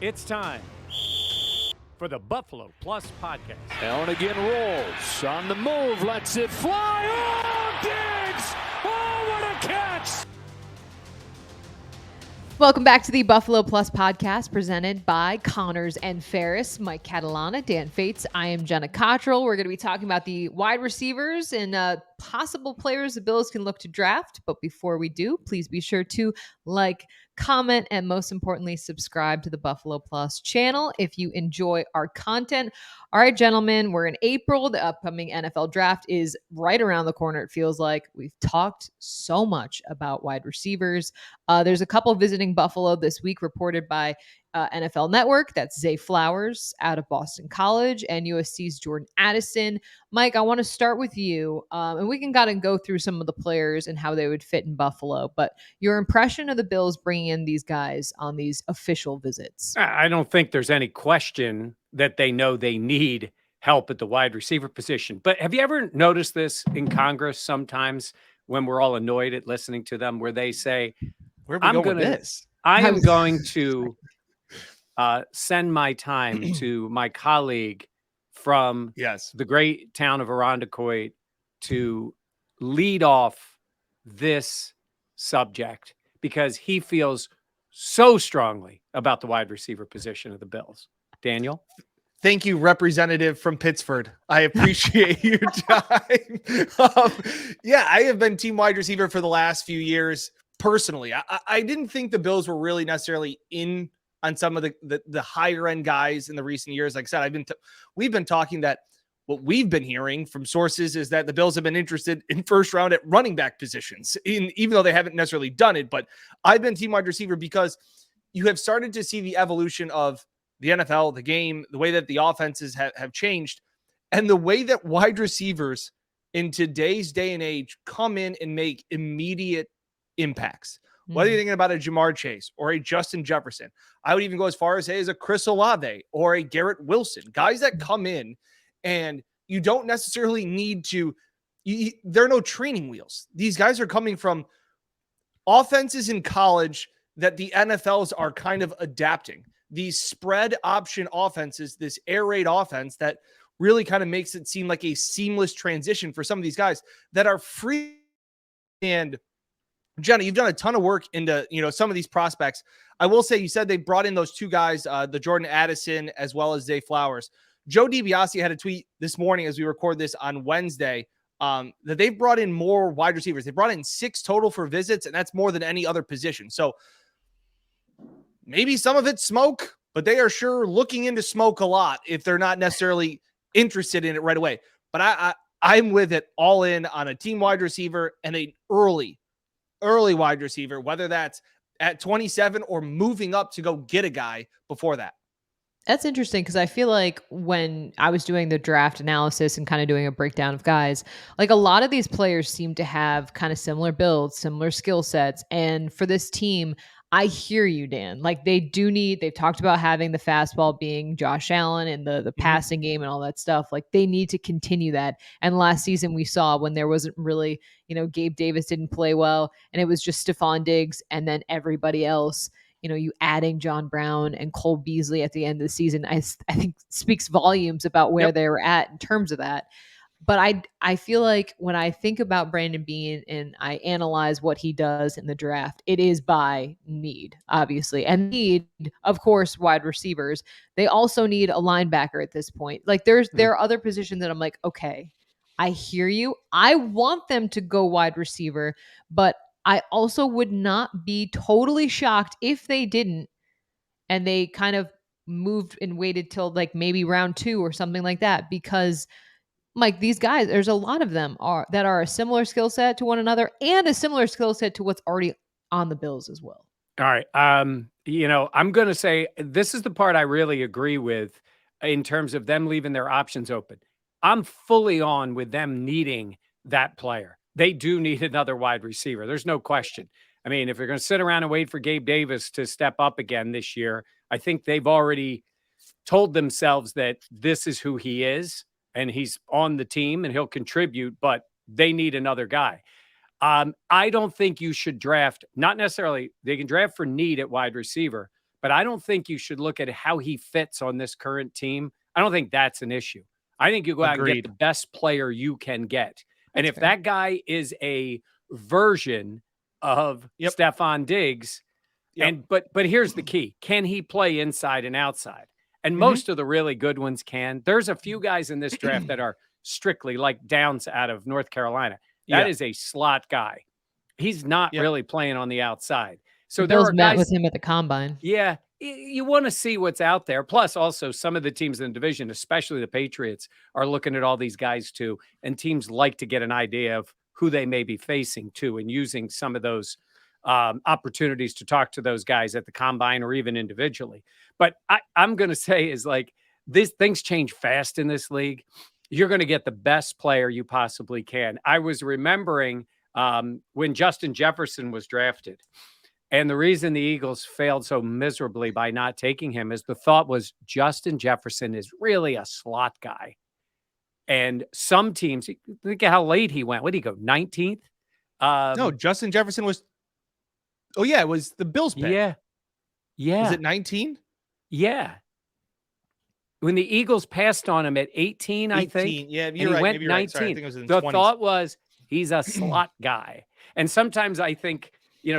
It's time for the Buffalo Plus podcast. Allen again rolls on the move, lets it fly. Oh, Diggs! Oh, what a catch! Welcome back to the Buffalo Plus podcast presented by Connors and Ferris. Mike Catalana, Dan Fates. I am Jenna Cottrell. We're going to be talking about the wide receivers and possible players the Bills can look to draft. But before we do, please be sure to like, comment, and most importantly, subscribe to the Buffalo Plus channel if you enjoy our content. All right, gentlemen, we're in April. The upcoming NFL draft is right around the corner. It feels like we've talked so much about wide receivers. There's a couple visiting Buffalo this week reported by NFL Network. That's Zay Flowers out of Boston College and USC's Jordan Addison. Mike, I want to start with you, and we can kind of go through some of the players and how they would fit in Buffalo. But your impression of the Bills bringing in these guys on these official visits? I don't think there's any question that they know they need help at the wide receiver position. But have you ever noticed this in Congress sometimes when we're all annoyed at listening to them, where they say, Where are we going with this? I am going to send my time to my colleague from the great town of Irondequoit to lead off this subject because he feels so strongly about the wide receiver position of the Bills. Daniel? Thank you, representative from Pittsford. I appreciate your time. I have been team wide receiver for the last few years. Personally, I didn't think the Bills were really necessarily in on some of the higher end guys in the recent years. Like I said, we've been talking that what we've been hearing from sources is that the Bills have been interested in first round at running back positions, even though they haven't necessarily done it. But I've been team wide receiver because you have started to see the evolution of the NFL, the game, the way that the offenses have changed, and the way that wide receivers in today's day and age come in and make immediate impacts. Whether you're thinking about a Jamar Chase or a Justin Jefferson, I would even go as far as say as a Chris Olave or a Garrett Wilson, guys that come in and you don't necessarily need to, there are no training wheels. These guys are coming from offenses in college that the NFLs are kind of adapting. These spread option offenses, this air raid offense that really kind of makes it seem like a seamless transition for some of these guys that are free. And Jenna, you've done a ton of work into, some of these prospects. I will say, you said they brought in those two guys, the Jordan Addison as well as Zay Flowers. Joe DiBiase had a tweet this morning as we record this on Wednesday that they've brought in more wide receivers. They brought in 6 total for visits, and that's more than any other position. So maybe some of it's smoke, but they are sure looking into smoke a lot if they're not necessarily interested in it right away. But I'm with it all in on a team wide receiver and an early wide receiver, whether that's at 27 or moving up to go get a guy before that. That's interesting because I feel like when I was doing the draft analysis and kind of doing a breakdown of guys, like a lot of these players seem to have kind of similar builds, similar skill sets. And for this team, I hear you, Dan. Like they've talked about having the fastball being Josh Allen and the passing game and all that stuff. Like they need to continue that. And last season we saw when there wasn't really, Gabe Davis didn't play well and it was just Stephon Diggs and then everybody else. You adding John Brown and Cole Beasley at the end of the season, I think speaks volumes about where they were at in terms of that. But I feel like when I think about Brandon Beane and I analyze what he does in the draft, it is by need, obviously. And need, of course, wide receivers. They also need a linebacker at this point. Like there are other positions that I'm like, okay, I hear you. I want them to go wide receiver, but I also would not be totally shocked if they didn't and they kind of moved and waited till like maybe round 2 or something like that, because Mike, these guys, there's a lot of them that are a similar skill set to one another and a similar skill set to what's already on the Bills as well. All right. I'm going to say this is the part I really agree with in terms of them leaving their options open. I'm fully on with them needing that player. They do need another wide receiver. There's no question. I mean, if they're going to sit around and wait for Gabe Davis to step up again this year, I think they've already told themselves that this is who he is and he's on the team and he'll contribute, but they need another guy. I don't think you should draft, not necessarily, they can draft for need at wide receiver, but I don't think you should look at how he fits on this current team. I don't think that's an issue. I think you go out and get Agreed. the best player you can get. And That's if fair. that guy is a version of Yep. Stephon Diggs, Yep. and but here's the key. Can he play inside and outside? And Mhm. most of the really good ones can. There's a few guys in this draft that are strictly like Downs out of North Carolina. That Yeah. is a slot guy. He's not Yep. really playing on the outside. So The there Bills are met guys, with him at the combine. yeah, you want to see what's out there. Plus, also some of the teams in the division, especially the Patriots, are looking at all these guys too. And teams like to get an idea of who they may be facing too, and using some of those opportunities to talk to those guys at the combine or even individually. But I'm going to say is like these things change fast in this league. You're going to get the best player you possibly can. I was remembering when Justin Jefferson was drafted. And the reason the Eagles failed so miserably by not taking him is the thought was Justin Jefferson is really a slot guy. And some teams, think of how late he went. What did he go, 19th? No, Justin Jefferson was. Oh yeah, it was the Bills pick. Yeah. Yeah. Was it 19? Yeah. When the Eagles passed on him at 18, I think. 18. Yeah, and you're he right. went Maybe you're right. Sorry, I 19. think it was in The 20s. thought was he's a slot guy. And sometimes I think,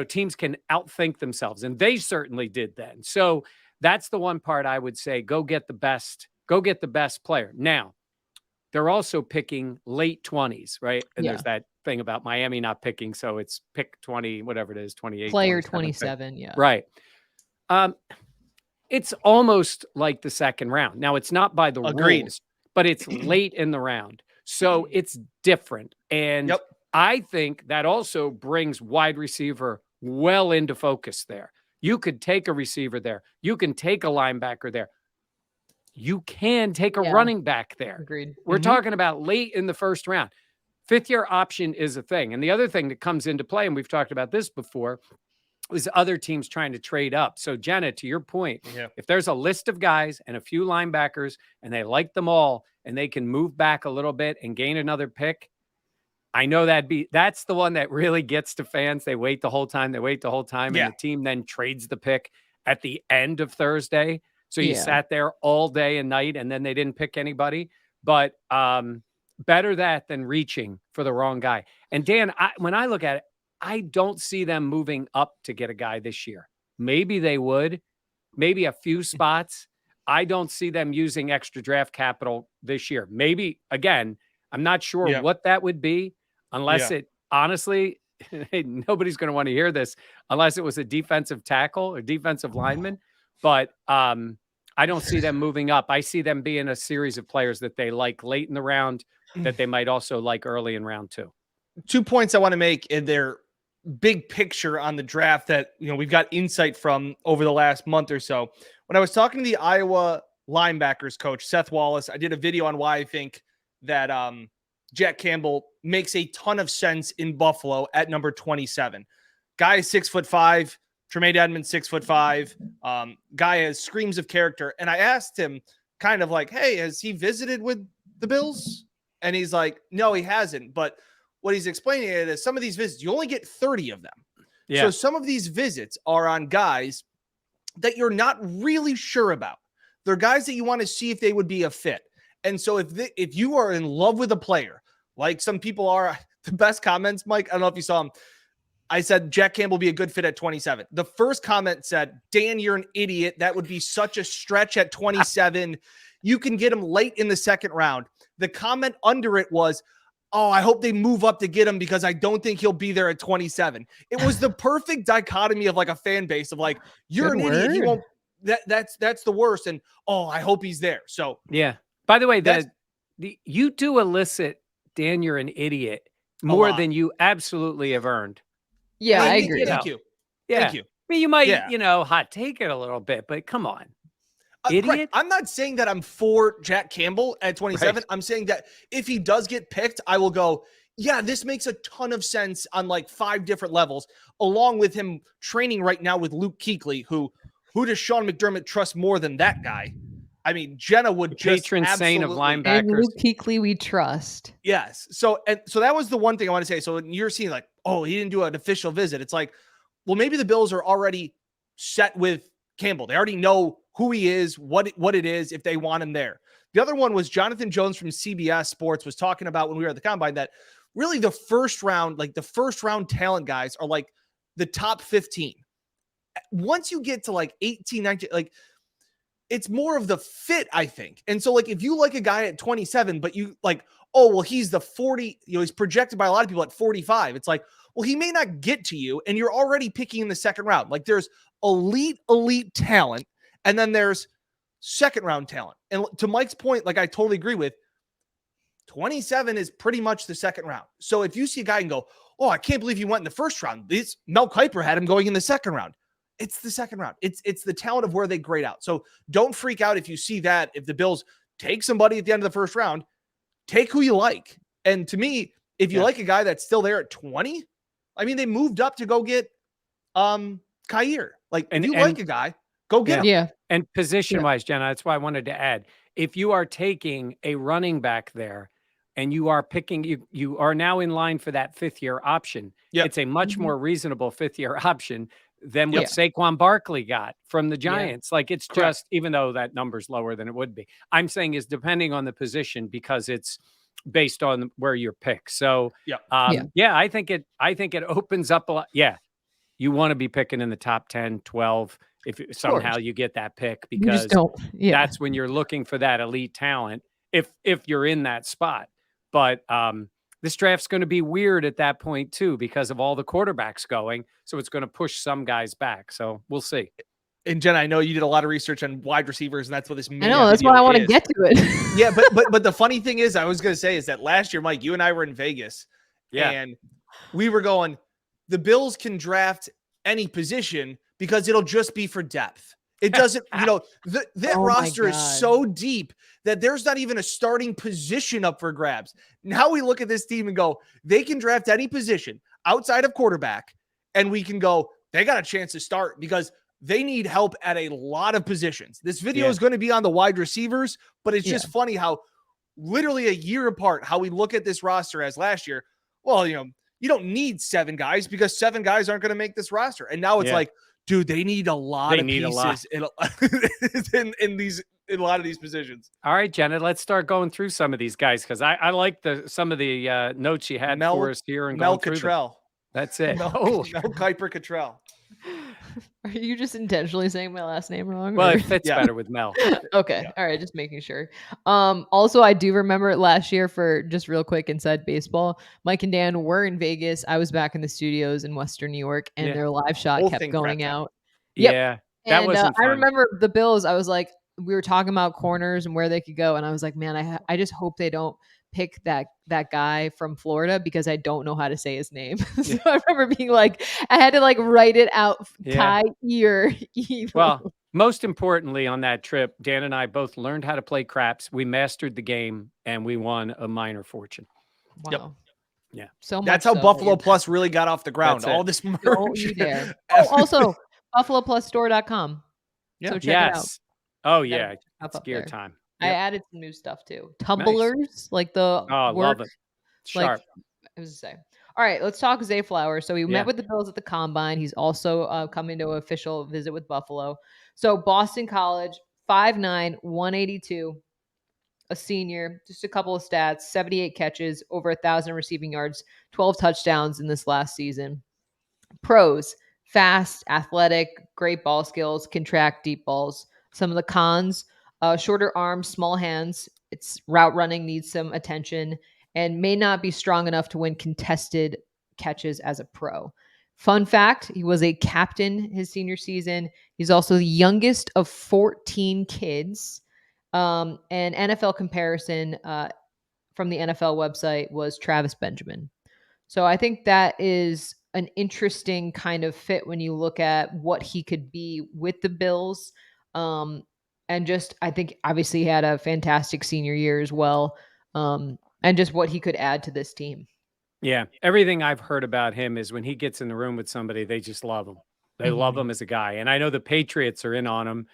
teams can outthink themselves, and they certainly did then. So that's the one part I would say, go get the best player. Now, they're also picking late 20s, right? And Yeah. there's that thing about Miami not picking, so it's pick 20, whatever it is, 28. Player 27 pick. 27, yeah. Right. It's almost like the second round. Now, it's not by the Agreed. rules, but it's late in the round. So it's different. And Yep. I think that also brings wide receiver well into focus there. You could take a receiver there. You can take a linebacker there. You can take a Yeah. running back there. Agreed. We're Mhm. talking about late in the first round. Fifth year option is a thing. And the other thing that comes into play, and we've talked about this before, is other teams trying to trade up. So, Jenna, to your point, Yeah. if there's a list of guys and a few linebackers and they like them all and they can move back a little bit and gain another pick, I know that's the one that really gets to fans. They wait the whole time. Yeah. And the team then trades the pick at the end of Thursday. So you Yeah. sat there all day and night and then they didn't pick anybody. But better that than reaching for the wrong guy. And Dan, when I look at it, I don't see them moving up to get a guy this year. Maybe they would, maybe a few spots. I don't see them using extra draft capital this year. Maybe, again, I'm not sure Yeah. what that would be unless it honestly, nobody's going to want to hear this unless it was a defensive tackle or defensive lineman. But I don't see them moving up. I see them being a series of players that they like late in the round that they might also like early in round 2. 2 points I want to make in their big picture on the draft that we've got insight from over the last month or so. When I was talking to the Iowa linebackers coach, Seth Wallace, I did a video on why I think that Jack Campbell makes a ton of sense in Buffalo at number 27. Guy is 6'5", Tremaine Edmonds 6'5". Guy has screams of character. And I asked him kind of like, hey, has he visited with the Bills? And he's like, no, he hasn't. But what he's explaining it is some of these visits, you only get 30 of them. Yeah. So some of these visits are on guys that you're not really sure about. They're guys that you want to see if they would be a fit. And so if you are in love with a player, like some people are, the best comments, Mike, I don't know if you saw them. I said, Jack Campbell will be a good fit at 27. The first comment said, Dan, you're an idiot. That would be such a stretch at 27. You can get him late in the second round. The comment under it was, oh, I hope they move up to get him because I don't think he'll be there at 27. It was the perfect dichotomy of like a fan base of like, you're Good an idiot. You word. won't, that's the worst. And, oh, I hope he's there. So Yeah. By the way, That's- you do elicit, Dan, you're an idiot, more lot. than you absolutely have earned. Yeah, I Thank agree. you. Yeah. Thank you. I mean, you might, Yeah. hot take it a little bit, but come on. Right. Idiot? I'm not saying that I'm for Jack Campbell at 27. Right. I'm saying that if he does get picked, I will go, yeah, this makes a ton of sense on like 5 different levels, along with him training right now with Luke Kuechly, who does Sean McDermott trust more than that guy? I mean, Jenna would just Patron saint of absolutely- And linebackers. Luke Kuechly, we trust. Yes. So that was the one thing I want to say. So when you're seeing like, oh, he didn't do an official visit. It's like, well, maybe the Bills are already set with Campbell. They already know who he is, what it is, if they want him there. The other one was Jonathan Jones from CBS Sports was talking about when we were at the combine that really the first round talent guys are like the top 15. Once you get to like 18, 19, like it's more of the fit, I think. And so like, if you like a guy at 27, but you like, oh, well, he's the 40, he's projected by a lot of people at 45. It's like, well, he may not get to you and you're already picking in the second round. Like there's elite talent. And then there's second round talent. And to Mike's point, like I totally agree with, 27 is pretty much the second round. So if you see a guy and go, oh, I can't believe he went in the first round. Mel Kiper had him going in the second round. It's the second round. It's the talent of where they grade out. So don't freak out if you see that. If the Bills take somebody at the end of the first round, take who you like. And to me, if you like a guy that's still there at 20, I mean, they moved up to go get Kyer. Like, if you like a guy, go get him. Yeah. And position-wise, Jenna, that's why I wanted to add. If you are taking a running back there and you are picking, you are now in line for that fifth-year option. Yep. It's a much more reasonable fifth-year option than what Saquon Barkley got from the Giants. Like, it's just, even though that number's lower than it would be, I'm saying is depending on the position because it's based on where you're picked. So, I think it opens up a lot. Yeah. You want to be picking in the top 10, 12, if somehow you get that pick, because that's when you're looking for that elite talent. If you're in that spot, but, this draft's going to be weird at that point too, because of all the quarterbacks going. So it's going to push some guys back. So we'll see. And Jen, I know you did a lot of research on wide receivers, and that's what this. I know that's why I want to get to it. Yeah, but the funny thing is, I was going to say is that last year, Mike, you and I were in Vegas, and we were going. The Bills can draft any position because it'll just be for depth. It doesn't, that roster is so deep that there's not even a starting position up for grabs. Now we look at this team and go, they can draft any position outside of quarterback, and we can go, they got a chance to start because they need help at a lot of positions. This video is going to be on the wide receivers, but it's just funny how literally a year apart, how we look at this roster as last year. Well, you don't need 7 guys because 7 guys aren't going to make this roster. And now it's like, dude, they need a lot of pieces in a lot of these positions. All right, Jenna, let's start going through some of these guys because I like some of the notes you had for us here and Mel going through Cottrell. That's it. Mel Kiper Cottrell. Are you just intentionally saying my last name wrong? Well, it fits better with Mel. Okay. Yeah. All right. Just making sure. Also, I do remember last year, for just real quick inside baseball, Mike and Dan were in Vegas. I was back in the studios in Western New York, and their live shot kept going out. Yeah. That wasn't fun. I remember the Bills. I was like, we were talking about corners and where they could go. And I was like, man, I just hope they don't pick that guy from Florida because I don't know how to say his name. So I remember being like, I had to like write it out. Kyer. Well, most importantly on that trip, Dan and I both learned how to play craps. We mastered the game and we won a minor fortune. Wow. Yep. Yeah. So that's how Buffalo Plus really got off the ground. All this merch. Don't you dare. Also, BuffaloPlusStore.com. Yeah. So check it out. Oh yeah. It's gear time. Yep. I added some new stuff too. Tumblers, like the love it. Sharp. I was to say. All right, let's talk Zay Flowers. So we met with the Bills at the Combine. He's also coming to an official visit with Buffalo. So Boston College, 5'9", 182, a senior, just a couple of stats, 78 catches, over 1,000 receiving yards, 12 touchdowns in this last season. Pros, fast, athletic, great ball skills, can track deep balls. Some of the cons, shorter arms, small hands. Its route running needs some attention and may not be strong enough to win contested catches as a pro. Fun fact, he was a captain his senior season. He's also the youngest of 14 kids. An NFL comparison from the NFL website was Travis Benjamin. So I think that is an interesting kind of fit when you look at what he could be with the Bills. And just, I think obviously he had a fantastic senior year as well. And just what he could add to this team. Yeah. Everything I've heard about him is when he gets in the room with somebody, they just love him. They love him as a guy. And I know the Patriots are in on him.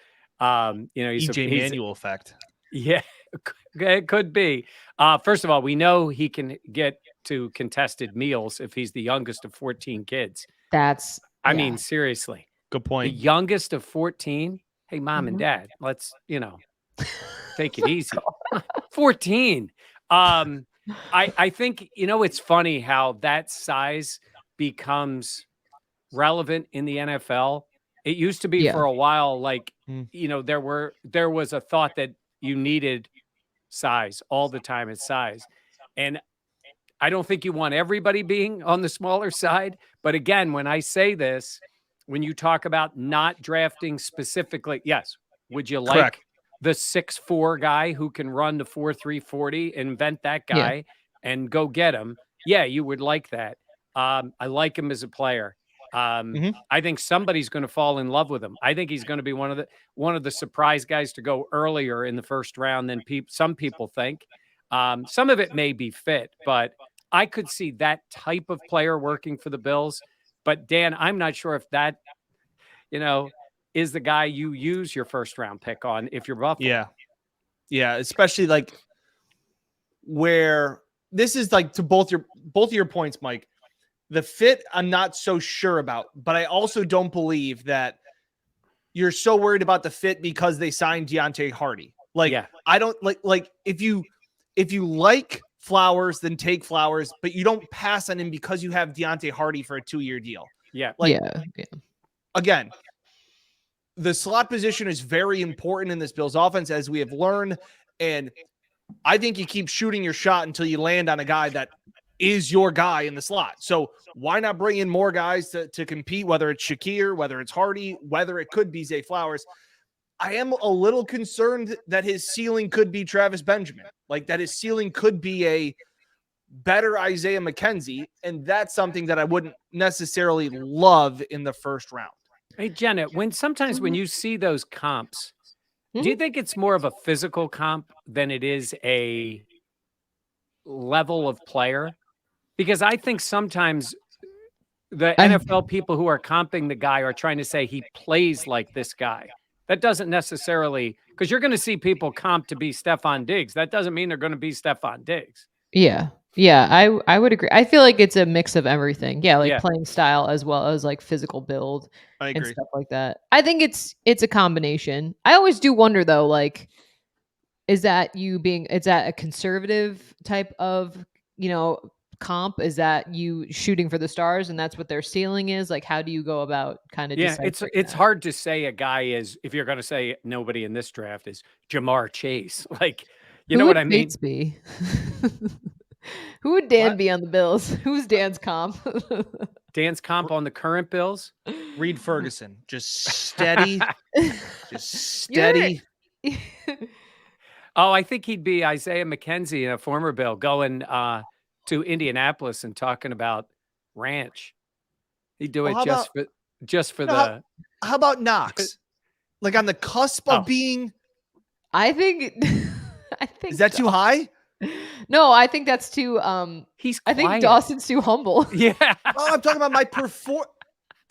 He's EJ Manuel effect. Yeah, it could be. First of all, we know he can get to contested meals if he's the youngest of 14 kids. I mean, seriously. Good The point. youngest of 14. Hey, mom and dad, let's, take it easy. 14. I think, it's funny how that size becomes relevant in the NFL. It used to be Yeah. for a while, like, Mm. there was a thought that you needed size all the time. It's size. And I don't think you want everybody being on the smaller side. But again, when I say this, when you talk about not drafting specifically, yes, would you Correct. like the 6'4" guy who can run the 4.3 40, invent that Yeah. guy and go get him? Yeah, you would like that. I like him as a player. Mhm. I think somebody's going to fall in love with him. I think he's going to be one of the surprise guys to go earlier in the first round than some people think. Some of it may be fit, but I could see that type of player working for the Bills. But Dan, I'm not sure if that, is the guy you use your first round pick on if you're Buffalo. Yeah. Yeah. Especially like where this is like to both of your points, Mike. The fit, I'm not so sure about, but I also don't believe that you're so worried about the fit because they signed Deontay Hardy. Like, Yeah. I don't like if you like Flowers, then take Flowers, but you don't pass on him because you have Deontay Hardy for a 2-year deal. Yeah. Like, Yeah. again, the slot position is very important in this Bills offense, as we have learned. And I think you keep shooting your shot until you land on a guy that is your guy in the slot. So why not bring in more guys to compete, whether it's Shakir, whether it's Hardy, whether it could be Zay Flowers. I am a little concerned that his ceiling could be Travis Benjamin, like that his ceiling could be a better Isaiah McKenzie. And that's something that I wouldn't necessarily love in the first round. Hey, Jenna, sometimes when you see those comps, do Mm-hmm. you think it's more of a physical comp than it is a level of player? Because I think sometimes the NFL people who are comping the guy are trying to say he plays like this guy. That doesn't necessarily, because you're going to see people comp to be Stephon Diggs. That doesn't mean they're going to be Stephon Diggs. Yeah. Yeah, I would agree. I feel like it's a mix of everything. Yeah, like Yeah. playing style as well as like physical build I and agree. stuff like that. I think it's a combination. I always do wonder though, like, is that a conservative type of, comp? Is that you shooting for the stars and that's what their ceiling is? Like, how do you go about kind of Yeah, deciphering it's that? hard to say a guy is, if you're going to say nobody in this draft is Jamar Chase. Like, you Who know would what I mean? Bates be? Who would Dan What? be on the Bills? Who's Dan's comp? Dan's comp on the current Bills. Reed Ferguson, just steady, just steady. Oh, I think he'd be Isaiah McKenzie, a former Bill, going to Indianapolis and talking about ranch. He'd do Well, it just for No, the. How about Knox? Like on the cusp of Oh. being. I think Is that too high? No, I think that's too He's I think quiet. Dawson's too humble. Yeah. Oh, I'm talking about my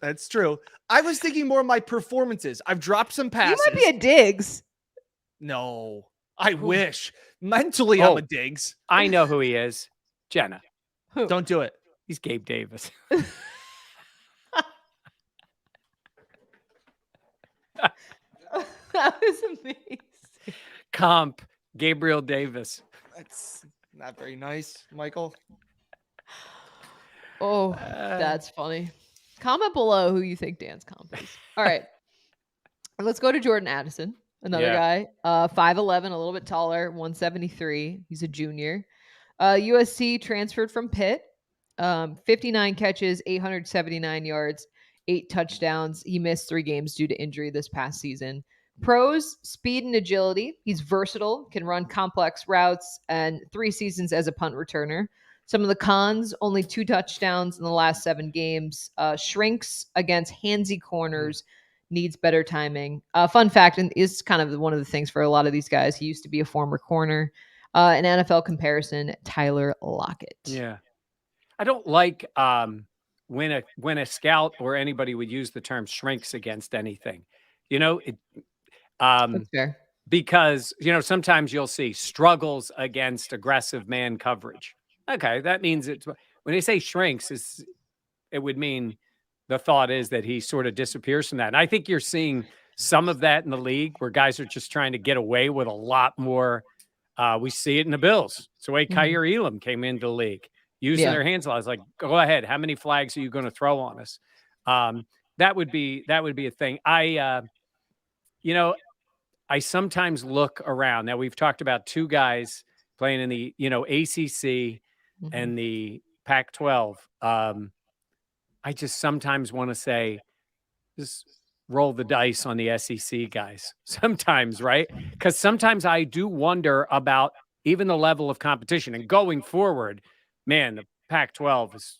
That's true. I was thinking more of my performances. I've dropped some You passes. might be a Diggs. No, I wish. Mentally, I'm Oh. a Diggs. I know who he is. Jenna. Who? Don't do it. He's Gabe Davis. That was amazing. Comp Gabriel Davis. That's not very nice, Michael. Oh, that's funny. Comment below who you think Dan's comp is. All right. Let's go to Jordan Addison, another Yeah. guy. 5'11", a little bit taller, 173. He's a junior. USC transferred from Pitt. 59 catches, 879 yards, 8 touchdowns. He missed 3 games due to injury this past season. Pros, speed and agility. He's versatile, can run complex routes, and 3 seasons as a punt returner. Some of the cons, only 2 touchdowns in the last 7 games. Shrinks against handsy corners, needs better timing. Fun fact, and is kind of one of the things for a lot of these guys, he used to be a former corner. An NFL comparison, Tyler Lockett. Yeah. I don't like when a scout or anybody would use the term shrinks against anything. That's fair. Because, sometimes you'll see struggles against aggressive man coverage. Okay, that means when they say shrinks, it would mean the thought is that he sort of disappears from that. And I think you're seeing some of that in the league where guys are just trying to get away with a lot more. We see it in the Bills. It's the way Kyer Elam came into the league, using their hands a lot. It's like, go ahead. How many flags are you going to throw on us? That would be a thing. I sometimes look around. Now we've talked about two guys playing in the, ACC and the Pac-12. I just sometimes want to say, just roll the dice on the SEC guys sometimes, right? Because sometimes I do wonder about even the level of competition. And going forward, man, the Pac-12 is,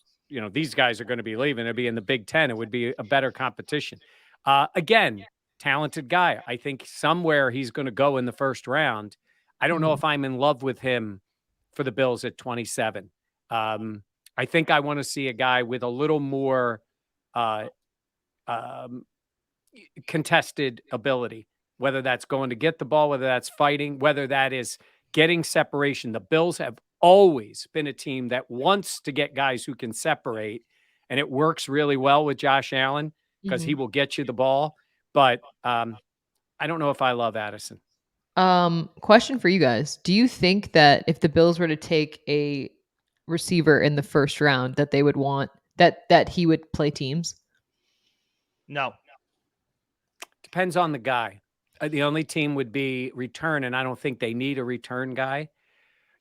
these guys are going to be leaving. It'll be in the Big Ten. It would be a better competition. Again, talented guy. I think somewhere he's going to go in the first round. I don't know if I'm in love with him for the Bills at 27. I think I want to see a guy with a little more contested ability, whether that's going to get the ball, whether that's fighting, whether that is getting separation. The Bills have always been a team that wants to get guys who can separate, and it works really well with Josh Allen because he will get you the ball. But I don't know if I love Addison. Question for you guys. Do you think that if the Bills were to take a receiver in the first round that they would want that he would play teams? No. Depends on the guy. The only team would be return, and I don't think they need a return guy.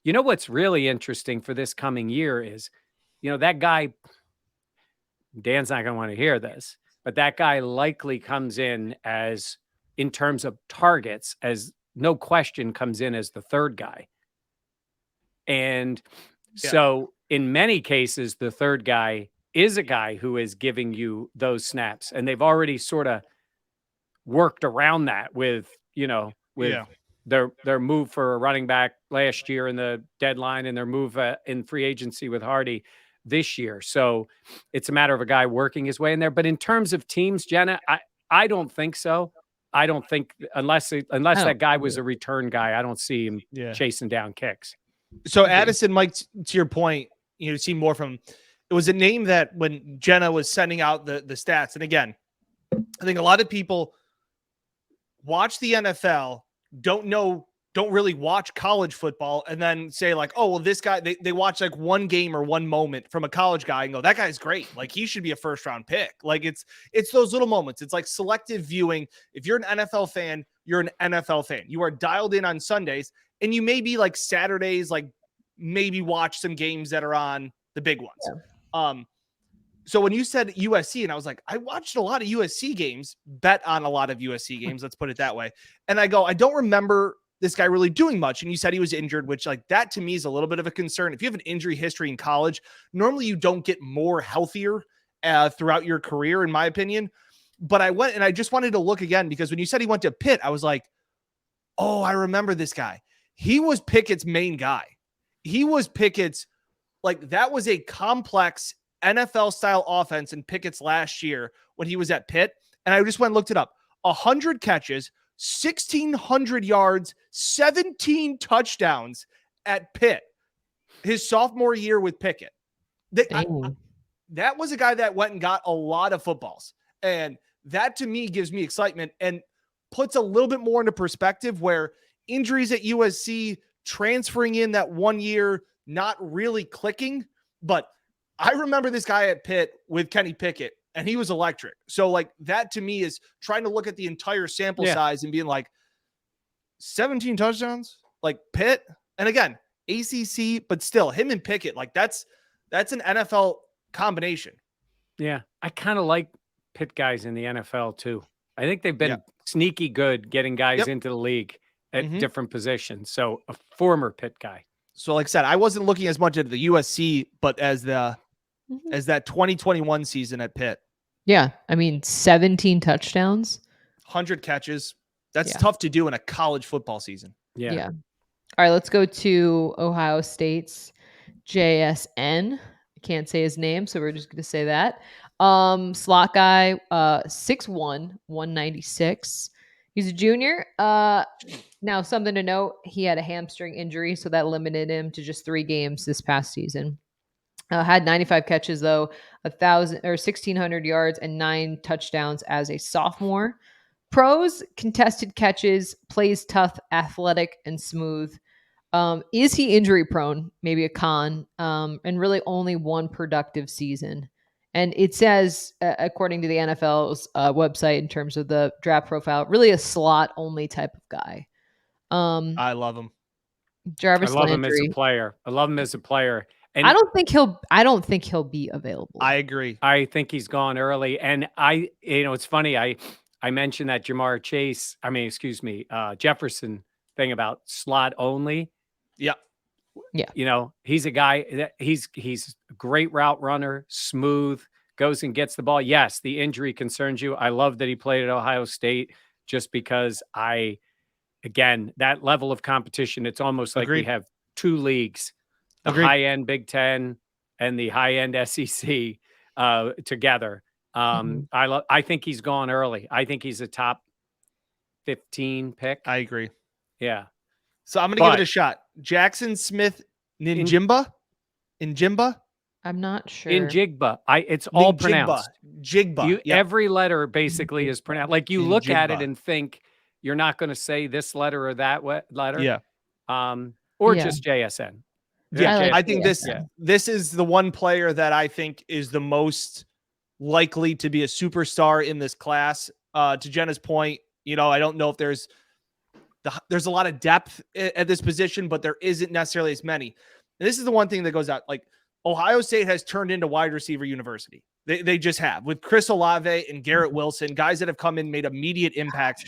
You know what's really interesting for this coming year is, that guy, Dan's not going to want to hear this, but that guy likely comes in as, in terms of targets, as no question comes in as the third guy. And so in many cases, the third guy is a guy who is giving you those snaps. And they've already sort of worked around that with their move for a running back last year in the deadline and their move in free agency with Hardy this year. So it's a matter of a guy working his way in there. But in terms of teams, Jenna, I don't think so. I don't think unless that guy was a return guy, I don't see him chasing down kicks. So Addison, Mike, to your point, see more from, it was a name that when Jenna was sending out the stats, and again, I think a lot of people watch the NFL, don't really watch college football, and then say like, oh, well, this guy, they watch like one game or one moment from a college guy and go, that guy's great. Like he should be a first round pick. Like it's those little moments. It's like selective viewing. If you're an NFL fan, you're an NFL fan. You are dialed in on Sundays, and you may be like Saturdays, like maybe watch some games that are on the big ones. Yeah. So when you said USC, and I was like, I watched a lot of USC games, bet on a lot of USC games. Let's put it that way. And I go, I don't remember this guy really doing much. And you said he was injured, which like that to me is a little bit of a concern. If you have an injury history in college, normally you don't get more healthier throughout your career, in my opinion. But I went and I just wanted to look again, because when you said he went to Pitt, I was like, oh, I remember this guy. He was Pickett's main guy. He was Pickett's, like that was a complex NFL style offense in Pickett's last year when he was at Pitt. And I just went and looked it up. 100 catches, 1,600 yards, 17 touchdowns at Pitt his sophomore year with Pickett. That was a guy that went and got a lot of footballs. And that to me gives me excitement and puts a little bit more into perspective where injuries at USC, transferring in that 1 year, not really clicking. But I remember this guy at Pitt with Kenny Pickett, and he was electric. So like that to me is trying to look at the entire sample size and being like 17 touchdowns, like Pitt. And again, ACC, but still him and Pickett, like that's an NFL combination. Yeah. I kind of like Pitt guys in the NFL too. I think they've been sneaky good getting guys into the league at different positions. So a former Pitt guy. So like I said, I wasn't looking as much at the USC, but as that 2021 season at Pitt. Yeah. I mean, 17 touchdowns, 100 catches. That's tough to do in a college football season. Yeah. All right, let's go to Ohio State's JSN. I can't say his name, so we're just going to say that. Slot guy, 6'1", 196. He's a junior. Now, something to note, he had a hamstring injury, so that limited him to just 3 games this past season. Had 95 catches, though. 1,600 yards and 9 touchdowns as a sophomore. Pros, contested catches, plays tough, athletic, and smooth. Is he injury prone? Maybe a con. And really only one productive season. And it says, according to the NFL's website, in terms of the draft profile, really a slot only type of guy. I love him. Jarvis I love him as a Landry. player. I love him as a player. And I don't think he'll be available. I agree. I think he's gone early. And it's funny. I mentioned that Jefferson thing about slot only. Yeah. Yeah. He's a guy that he's a great route runner, smooth, goes and gets the ball. Yes, the injury concerns you. I love that he played at Ohio State just because again, that level of competition, it's almost like Agreed. we have two leagues, the Agreed. high-end Big Ten and the high-end SEC together. I think he's gone early. I think he's a top 15 pick. I agree. Yeah. So I'm going to give it a shot. Jackson Smith Njigba? I'm not sure. In Jigba. It's all pronounced. Jigba. Every letter basically is pronounced. Like you look at it Njigba. and think you're not going to say this letter or that letter. Yeah. Or Yeah. just JSN. Yeah. I think JSN. this is the one player that I think is the most likely to be a superstar in this class. To Jenna's point, I don't know if there's a lot of depth at this position, but there isn't necessarily as many. And this is the one thing that goes out. Like Ohio State has turned into wide receiver university. They just have, with Chris Olave and Garrett Wilson, guys that have come in, made immediate impacts.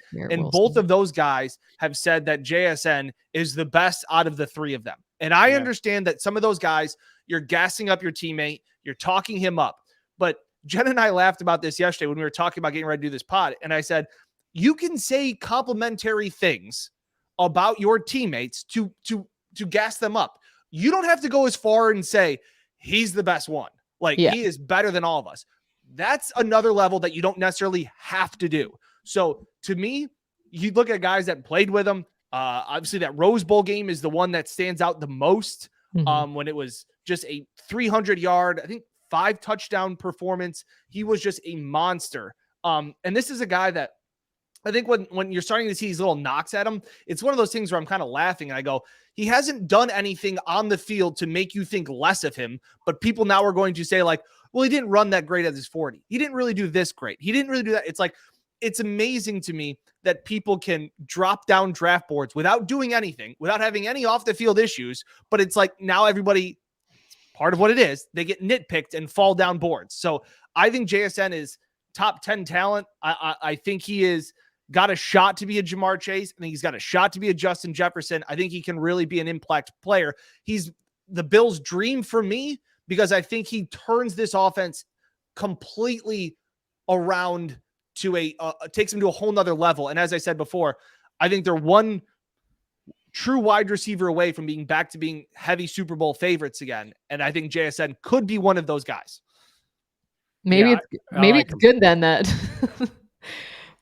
Both of those guys have said that JSN is the best out of the three of them. And I understand that some of those guys, you're gassing up your teammate, you're talking him up. But Jen and I laughed about this yesterday when we were talking about getting ready to do this pod. And I said, you can say complimentary things about your teammates to gas them up. You don't have to go as far and say he's the best one. He is better than all of us. That's another level that you don't necessarily have to do. So to me, you look at guys that played with him. Obviously that Rose Bowl game is the one that stands out the most. When it was just a 300-yard, I think 5 touchdown performance. He was just a monster. And this is a guy that I think when you're starting to see these little knocks at him, it's one of those things where I'm kind of laughing and I go, he hasn't done anything on the field to make you think less of him, but people now are going to say like, well, he didn't run that great at his 40. He didn't really do this great. He didn't really do that. It's like, it's amazing to me that people can drop down draft boards without doing anything, without having any off the field issues. But it's like now everybody, part of what it is, they get nitpicked and fall down boards. So I think JSN is top 10 talent. I think he is got a shot to be a Jamar Chase. I think he's got a shot to be a Justin Jefferson. I think he can really be an impact player. He's the Bills' dream for me because I think he turns this offense completely around to takes them to a whole nother level. And as I said before, I think they're one true wide receiver away from being back to being heavy Super Bowl favorites again. And I think JSN could be one of those guys. Maybe it's good then that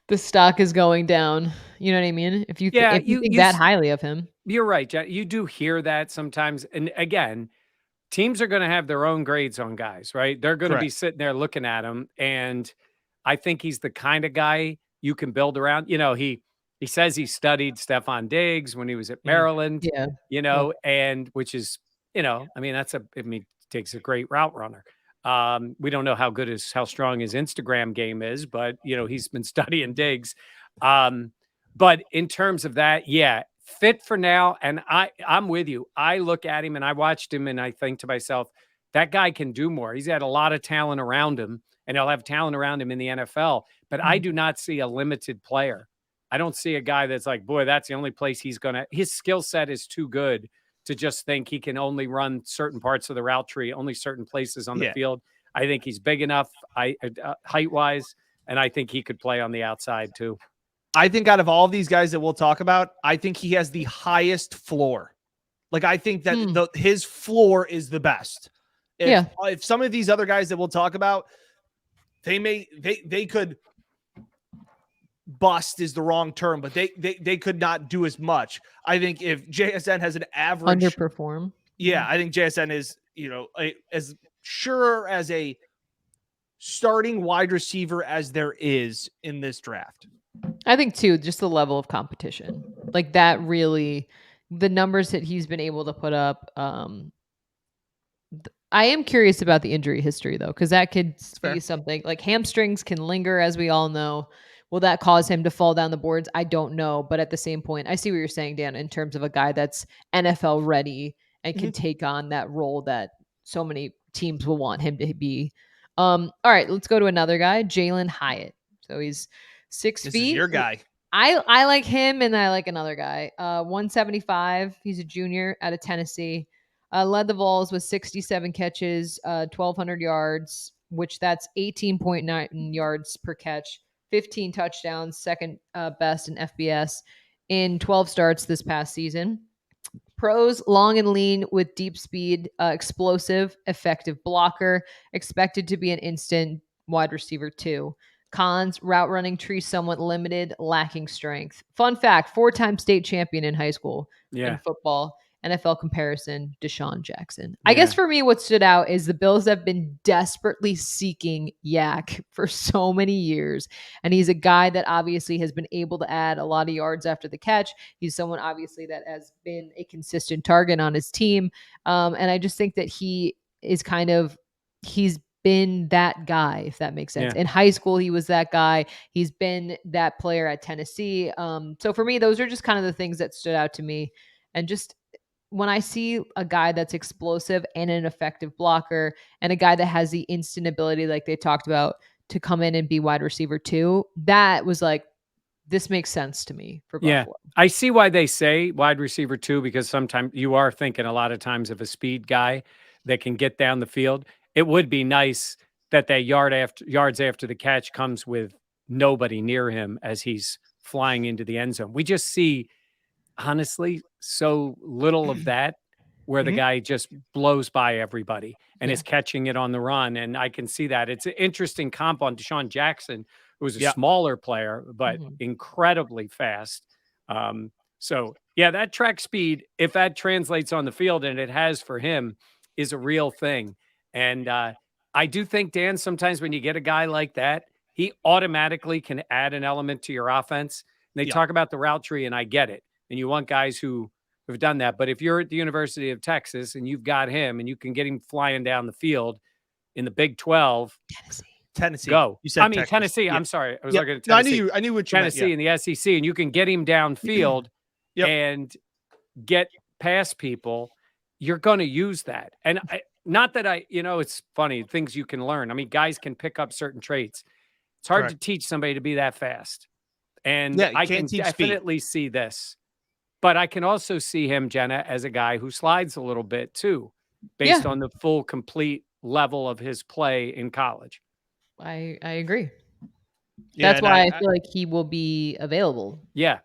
the stock is going down. You know what I mean? If you think that highly of him. You're right, Jen. You do hear that sometimes. And again, teams are going to have their own grades on guys, right? They're going to be sitting there looking at him. And I think he's the kind of guy you can build around. He says he studied Stephon Diggs when he was at Maryland, and which is, Diggs is a great route runner. We don't know how strong his Instagram game is, but he's been studying Diggs. But in terms of that, fit for now. And I'm with you. I look at him and I watched him and I think to myself, that guy can do more. He's had a lot of talent around him and he'll have talent around him in the NFL, but I do not see a limited player. I don't see a guy that's like, boy, that's the only place his skill set is too good to just think he can only run certain parts of the route tree, only certain places on the field. I think he's big enough height-wise, and I think he could play on the outside too. I think out of all these guys that we'll talk about, I think he has the highest floor. Like, I think that his floor is the best. If some of these other guys that we'll talk about, they could bust is the wrong term, but they could not do as much. I think if JSN has an average underperform. I think JSN is, as sure as a starting wide receiver as there is in this draft. I think too, just the level of competition, like that really, the numbers that he's been able to put up. I am curious about the injury history though, because that could be fair. something like hamstrings can linger, as we all know. Will that cause him to fall down the boards? I don't know. But at the same point, I see what you're saying, Dan, in terms of a guy that's NFL ready and can take on that role that so many teams will want him to be. All right, let's go to another guy, Jalin Hyatt. So he's 6 This feet. is your guy. I like him, and I like another guy. 175. He's a junior out of Tennessee. Led the Vols with 67 catches, 1,200 yards, which that's 18.9 yards per catch, 15 touchdowns, second best in FBS in 12 starts this past season. Pros, long and lean with deep speed, explosive, effective blocker, expected to be an instant wide receiver too. Cons, route running tree somewhat limited, lacking strength. Fun fact, 4-time state champion in high school in football. NFL comparison, Deshaun Jackson. I guess for me, what stood out is the Bills have been desperately seeking Yak for so many years. And he's a guy that obviously has been able to add a lot of yards after the catch. He's someone obviously that has been a consistent target on his team. And I just think that he's been that guy, if that makes sense. Yeah. In high school, he was that guy. He's been that player at Tennessee. So for me, those are just kind of the things that stood out to me. And just when I see a guy that's explosive and an effective blocker and a guy that has the instant ability, like they talked about, to come in and be wide receiver too, that was like, this makes sense to me for Buffalo. I see why they say wide receiver too, because sometimes you are thinking a lot of times of a speed guy that can get down the field. It would be nice that yards after the catch comes with nobody near him as he's flying into the end zone. We just see, honestly, so little of that where the guy just blows by everybody and is catching it on the run. And I can see that. It's an interesting comp on Deshaun Jackson, who was a smaller player, but incredibly fast. That track speed, if that translates on the field, and it has for him, is a real thing. And I do think, Dan, sometimes when you get a guy like that, he automatically can add an element to your offense. And they talk about the route tree, and I get it. And you want guys who have done that. But if you're at the University of Texas and you've got him and you can get him flying down the field in the Big 12, Tennessee. Go. You said Texas. Tennessee. Yeah. I'm sorry. I was looking at Tennessee. Tennessee. I knew what you Tennessee in the SEC, and you can get him downfield and get past people. You're going to use that. And it's funny, things you can learn. I mean, guys can pick up certain traits. It's hard to teach somebody to be that fast. And I can definitely see this. But I can also see him, Jenna, as a guy who slides a little bit too, based on the full, complete level of his play in college. I agree. That's why I feel like he will be available. Yeah.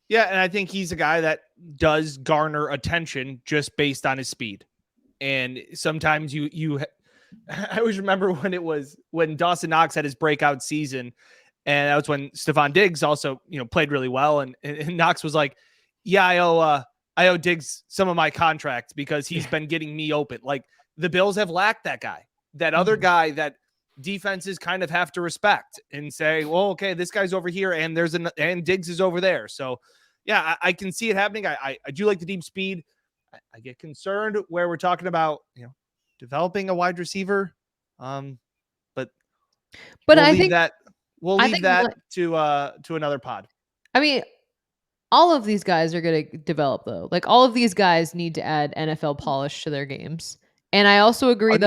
Yeah, and I think he's a guy that does garner attention just based on his speed. And sometimes I always remember when Dawson Knox had his breakout season, and that was when Stephon Diggs also, played really well. And Knox was like, yeah, I owe Diggs some of my contract because he's been getting me open. Like, the Bills have lacked that guy, that other guy that defenses kind of have to respect and say, well, okay, this guy's over here and and Diggs is over there. So yeah, I can see it happening. I do like the deep speed. I get concerned where we're talking about, developing a wide receiver. But I think we'll leave that to another pod. I mean, all of these guys are going to develop though. Like, all of these guys need to add NFL polish to their games. And I also agree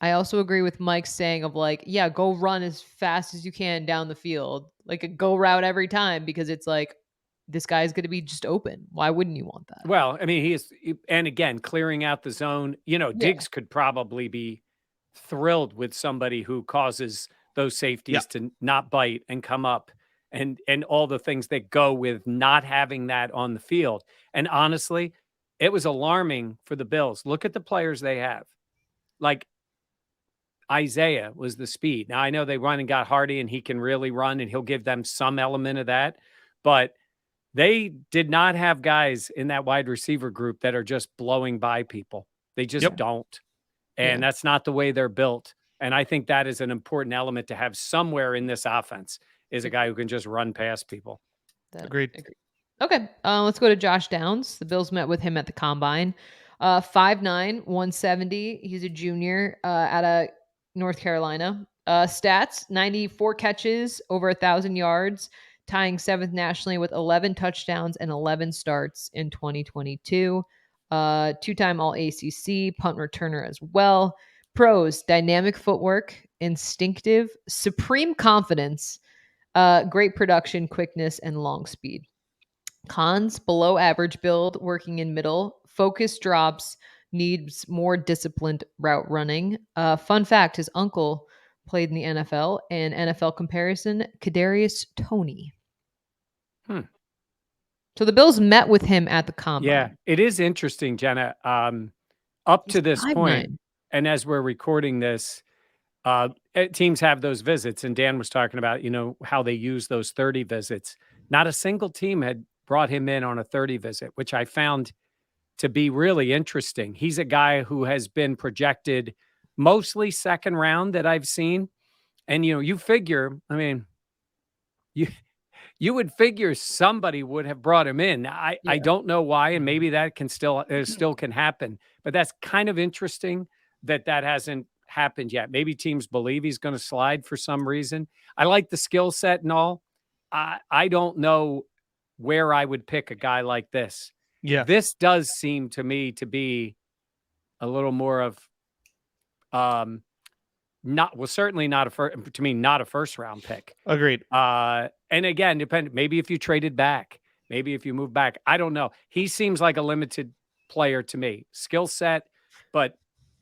I also agree with Mike saying of like, yeah, go run as fast as you can down the field, like a go route every time, because it's like, this guy's going to be just open. Why wouldn't you want that? Well, I mean, and again, clearing out the zone, Diggs could probably be thrilled with somebody who causes those safeties to not bite and come up and all the things that go with not having that on the field. And honestly, it was alarming for the Bills. Look at the players they have. Like, Isaiah was the speed. Now, I know they run and got Hardy, and he can really run, and he'll give them some element of that. But they did not have guys in that wide receiver group that are just blowing by people. They just don't. And that's not the way they're built. And I think that is an important element to have somewhere in this offense is a guy who can just run past people. Agreed. Okay, let's go to Josh Downs. The Bills met with him at the combine. 5'9", 170. He's a junior out of North Carolina. Stats: 94 catches, over 1,000 yards, tying 7th nationally with 11 touchdowns and 11 starts in 2022. Two-time All-ACC, punt returner as well. Pros: dynamic footwork, instinctive, supreme confidence, great production, quickness, and long speed. Cons: below average build, working in middle, focus drops, needs more disciplined route running. Fun fact: his uncle played in the NFL. And NFL comparison: Kadarius Toney. So the Bills met with him at the combine. Yeah, it is interesting, Jenna. Up He's to this 5'9". point, and as we're recording this, teams have those visits, and Dan was talking about, how they use those 30 visits. Not a single team had brought him in on a 30 visit, which I found to be really interesting. He's a guy who has been projected mostly second round that I've seen. And, you figure, you would figure somebody would have brought him in. I don't know why, and maybe that can still can happen, but that's kind of interesting that hasn't happened yet. Maybe teams believe he's going to slide for some reason. I like the skill set and all. I don't know where I would pick a guy like this. Yeah. This does seem to me to be a little more of certainly not a first round pick. Agreed. And again, maybe if you traded back, maybe if you move back, I don't know. He seems like a limited player to me. Skill set, but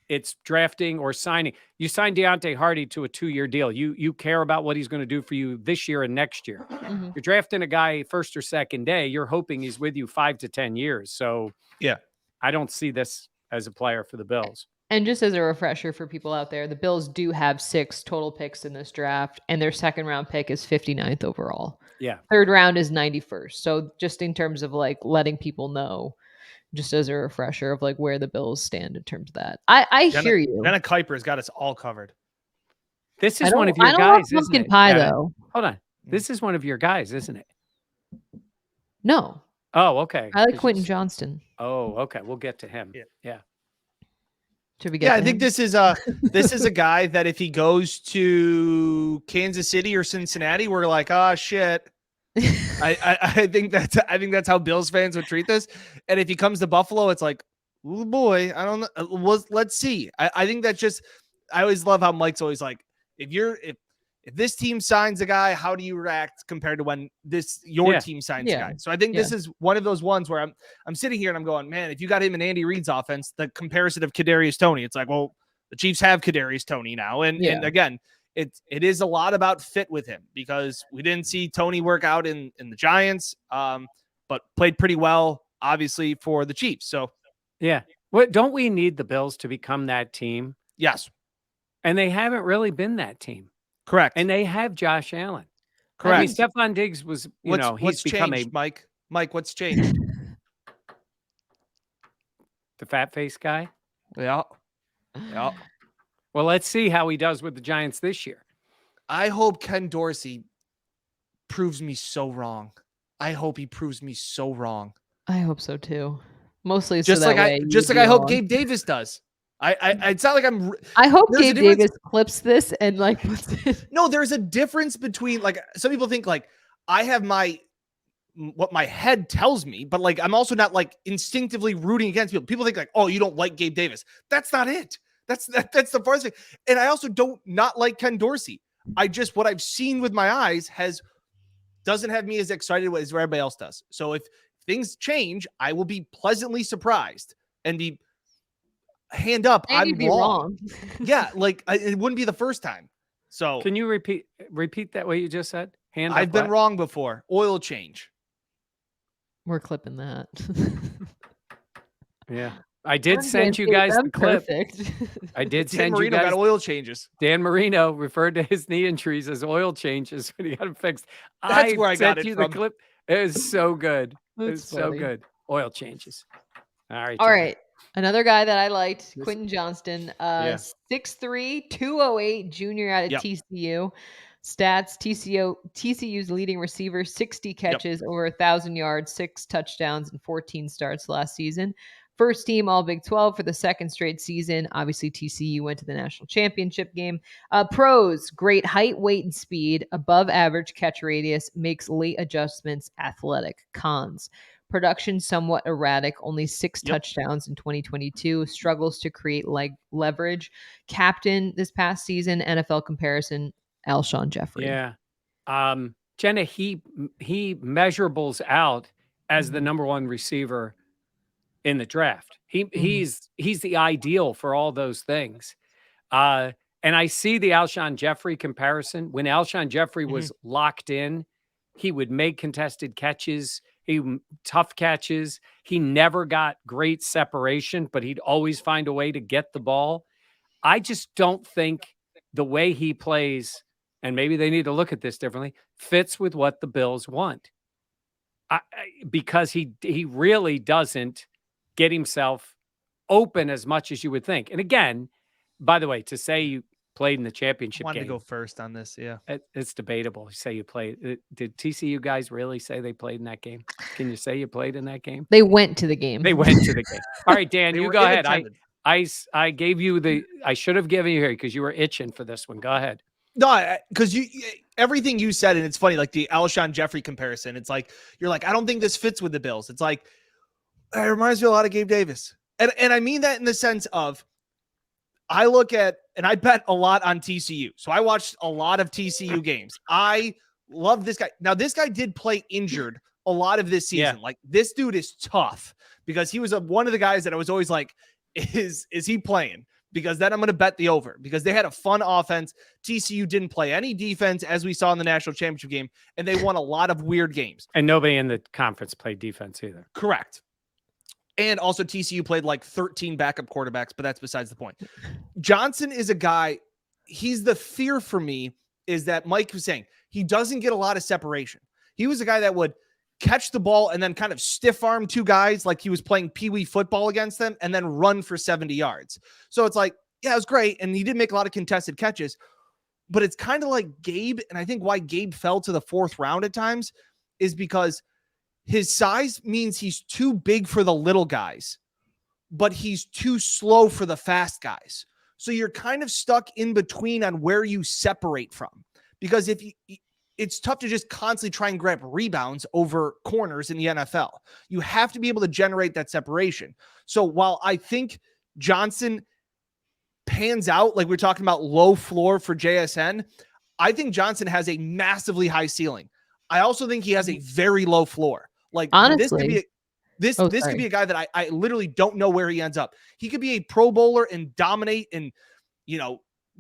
it's drafting or signing. You signed Deontay Hardy to a 2-year deal. You care about what he's going to do for you this year and next year. Mm-hmm. You're drafting a guy first or second day. You're hoping he's with you 5 to 10 years. So yeah, I don't see this as a player for the Bills. And just as a refresher for people out there, the Bills do have 6 total picks in this draft, and their second round pick is 59th overall. Yeah. Third round is 91st. So just in terms of letting people know, just as a refresher of where the Bills stand in terms of that. I hear you. Jenna Kuiper's got us all covered. This is one of your guys, isn't it? Pie, though. Hold on. This is one of your guys, isn't it? No. Oh, okay. I like Quentin Johnston. Oh, okay. We'll get to him. Yeah. Should we get I think this is a guy that if he goes to Kansas City or Cincinnati, we're like, oh shit. I think that's how Bills fans would treat this. And if he comes to Buffalo, it's like, oh boy, I don't know. Let's see. I think that's just, I always love how Mike's always like, if this team signs a guy, how do you react compared to when your team signs a guy? So I think this is one of those ones where I'm sitting here and I'm going, man, if you got him in Andy Reid's offense, the comparison of Kadarius Toney, it's like, well, the Chiefs have Kadarius Toney now. And again, it is a lot about fit with him because we didn't see Toney work out in the Giants, but played pretty well, obviously, for the Chiefs. So, yeah. Don't we need the Bills to become that team? Yes. And they haven't really been that team. Correct. And they have Josh Allen. Correct. Stephon Diggs was, what's become changed, Mike, what's changed? The fat face guy? Yeah. Well, let's see how he does with the Giants this year. I hope Ken Dorsey proves me so wrong. I hope he proves me so wrong. I hope so too. Mostly just like I hope Gabe Davis does. It's not like I hope Gabe Davis clips this and puts it. No, there's a difference between some people think I have what my head tells me, but I'm also not instinctively rooting against people. People think oh, you don't like Gabe Davis. That's not it. That's the first thing. And I also don't not like Ken Dorsey. What I've seen with my eyes doesn't have me as excited as everybody else does. So if things change, I will be pleasantly surprised and be hand up. I'm wrong. Yeah, it wouldn't be the first time. So can you repeat that what you just said? Hand up. I've been wrong before. Oil change. We're clipping that. Yeah. I did send you guys the clip. Perfect. I did Dan send Marino you guys got oil changes. Dan Marino referred to his knee injuries as oil changes when he got them fixed. That's where I got it you from. The clip. It was so good. It's so funny. good. Oil changes. All right. All right. Another guy that I liked, This- Quentin Johnston, yeah. 6'3", 208, junior out of Yep. TCU. Stats, TCU's leading receiver, 60 Yep. catches, over 1,000 yards, 6 touchdowns, and 14 starts last season. First team All Big 12 for the second straight season. Obviously, TCU went to the national championship game. Pros, great height, weight, and speed, above average catch radius, makes late adjustments athletic. Cons, production somewhat erratic, only 6 Yep. touchdowns in 2022, struggles to create leverage. Captain this past season, NFL comparison, Alshon Jeffrey. Yeah. Jenna, he measurables out as the Mhm. number one receiver in the draft. Mhm. He's the ideal for all those things. And I see the Alshon Jeffrey comparison. When Alshon Jeffrey Mhm. was locked in, he would make contested catches, tough catches. He never got great separation, but he'd always find a way to get the ball. I just don't think the way he plays, and maybe they need to look at this differently, fits with what the Bills want. Because he really doesn't get himself open as much as you would think. And again, by the way, to say you played in the I championship wanted to game, go first on this. Yeah. it's debatable. You say you played. Did TCU guys really say they played in that game? Can you say you played in that game? They went to the game. They went to the game. All right, Dan, They you were go in ahead. attendance. I gave you I should have given you here because you were itching for this one. Go ahead. No, because everything you said, and it's funny, like the Alshon Jeffrey comparison. It's like you're like, I don't think this fits with the Bills. It's like it reminds me a lot of Gabe Davis, and I mean that in the sense of I look at and I bet a lot on TCU, so I watched a lot of TCU games. I love this guy. Now, this guy did play injured a lot of this season. Yeah. Like this dude is tough because he was one of the guys that I was always like, is he playing? Because then I'm going to bet the over because they had a fun offense. TCU didn't play any defense as we saw in the national championship game, and they won a lot of weird games. And nobody in the conference played defense either. Correct. And also TCU played like 13 backup quarterbacks, but that's besides the point. Johnson is a guy, he's the fear for me is that Mike was saying he doesn't get a lot of separation. He was a guy that would catch the ball and then kind of stiff arm two guys like he was playing peewee football against them and then run for 70 yards. So it's like, yeah, it was great. And he did make a lot of contested catches, but it's kind of like Gabe. And I think why Gabe fell to the 4th round at times is because his size means he's too big for the little guys, but he's too slow for the fast guys. So you're kind of stuck in between on where you separate from, because if you, it's tough to just constantly try and grab rebounds over corners in the NFL. You have to be able to generate that separation. So while I think Johnson pans out, like we're talking about low floor for JSN, I think Johnson has a massively high ceiling. I also think he has a very low floor. Like Honestly, this could be a guy that I literally don't know where he ends up. He could be a Pro Bowler and dominate and,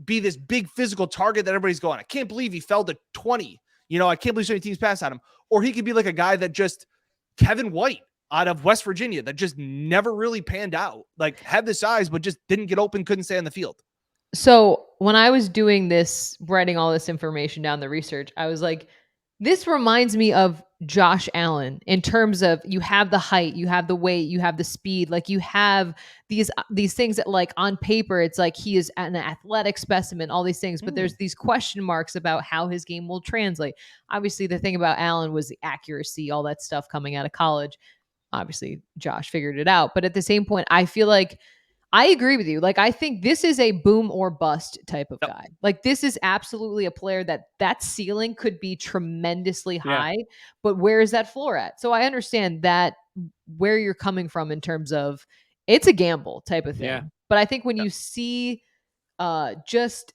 be this big physical target that everybody's going, I can't believe he fell to 20. I can't believe so many teams passed on him. Or he could be like a guy that just Kevin White out of West Virginia that just never really panned out, like had the size, but just didn't get open, couldn't stay on the field. So when I was doing this, writing all this information down, the research, I was like, this reminds me of Josh Allen in terms of you have the height, you have the weight, you have the speed, like you have these things that like on paper, it's like he is an athletic specimen, all these things, but there's these question marks about how his game will translate. Obviously, the thing about Allen was the accuracy, all that stuff coming out of college. Obviously, Josh figured it out. But at the same point, I feel like I agree with you. Like, I think this is a boom or bust type of guy. Like, this is absolutely a player that ceiling could be tremendously high, but where is that floor at? So I understand that where you're coming from in terms of it's a gamble type of thing. Yeah. But I think when you see just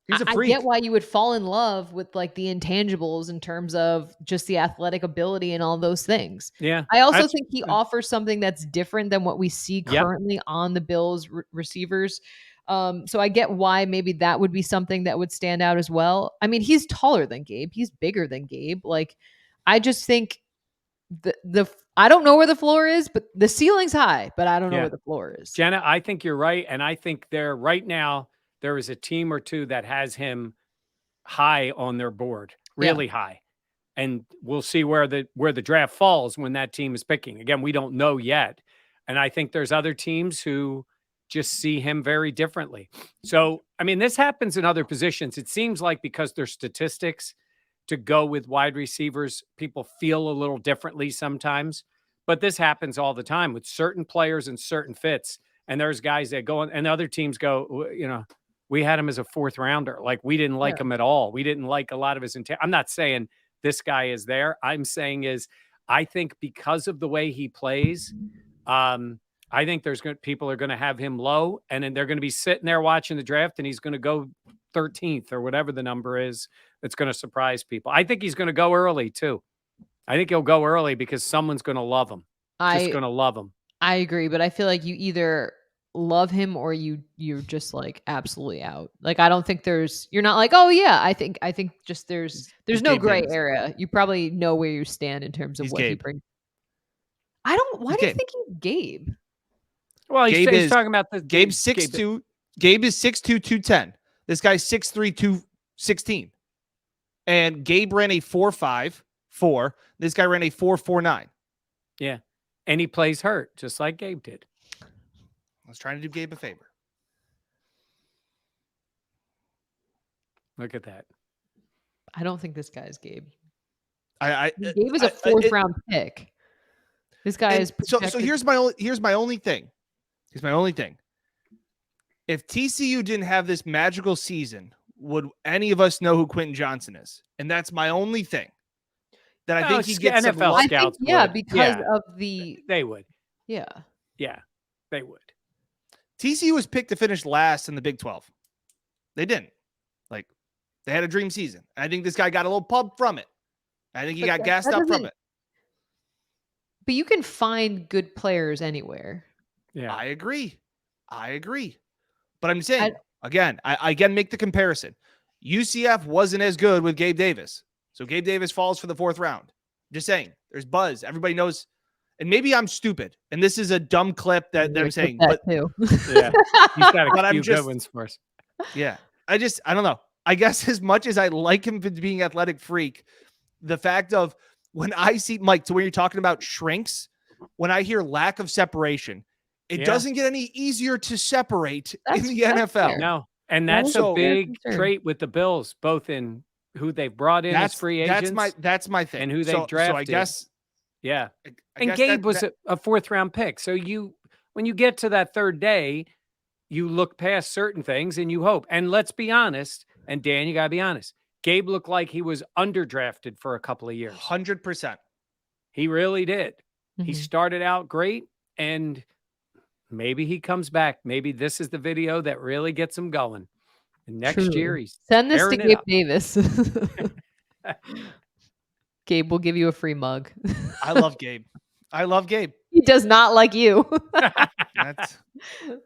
He's a I freak. get why you would fall in love with like the intangibles in terms of just the athletic ability and all those things. Yeah. I also think he offers something that's different than what we see Yep. currently on the Bills receivers. So I get why maybe that would be something that would stand out as well. I mean, he's taller than Gabe. He's bigger than Gabe. Like, I just think the I don't know where the floor is, but the ceiling's high, but I don't know where the floor is. Jenna, I think you're right. And I think right now, there is a team or two that has him high on their board, really high. And we'll see where the draft falls when that team is picking. Again, we don't know yet. And I think there's other teams who just see him very differently. So, I mean, this happens in other positions. It seems like because there's statistics to go with wide receivers, people feel a little differently sometimes. But this happens all the time with certain players and certain fits. And there's guys that go and other teams go, you know, we had him as a fourth rounder. Like we didn't like him at all. We didn't like a lot of his intent. I'm not saying this guy is there. I'm saying is I think because of the way he plays, I think people are going to have him low, and then they're going to be sitting there watching the draft, and he's going to go 13th or whatever the number is. That's going to surprise people. I think he's going to go early too. I think he'll go early because someone's going to love him. Just going to love him. I agree, but I feel like you either love him or you're just like absolutely out. Like I don't think you're not like, oh yeah, I think just there's no Gabe gray Davis. area. You probably know where you stand in terms of He's what he Gabe. brings. Why do you Gabe. think he's Gabe? Well, he's talking about the Gabe's 6'2". Gabe is 6'2", 210. This guy's 6'3", 216. And Gabe ran a 4.5.4. This guy ran a 4.49. Yeah. And he plays hurt, just like Gabe did. I was trying to do Gabe a favor. Look at that. I don't think this guy's Gabe. Gabe is a fourth round pick. This guy is protected. So here's my only thing. Here's my only thing. If TCU didn't have this magical season, would any of us know who Quentin Johnston is? And that's my only thing. That I think he gets NFL some scouts. Because of the they would. Yeah. Yeah, they would. TCU was picked to finish last in the Big 12. They didn't. Like, they had a dream season. I think this guy got a little pub from it. I think he got gassed up from it. But you can find good players anywhere. Yeah. I agree. But I'm saying, I again make the comparison. UCF wasn't as good with Gabe Davis. So Gabe Davis falls for the fourth round. Just saying, there's buzz. Everybody knows. And maybe I'm stupid. And this is a dumb clip that I'm saying. But too. Yeah. He's got a few good ones for us. Yeah. I don't know. I guess as much as I like him for being athletic freak, the fact of when I see Mike, to where you're talking about shrinks, when I hear lack of separation, it doesn't get any easier to separate in the NFL. Fair. No. And that's a big trait with the Bills, both in who they've brought in as free agents. That's my thing. And who they've drafted. So I guess. Yeah. I guess Gabe was a fourth round pick. So when you get to that third day, you look past certain things and you hope. And let's be honest. And Dan, you got to be honest. Gabe looked like he was underdrafted for a couple of years. 100%. He really did. Mm-hmm. He started out great, and maybe he comes back. Maybe this is the video that really gets him going. And next year, he's send this to Gabe up. Davis. Gabe will give you a free mug. I love Gabe. He does not like you. That's...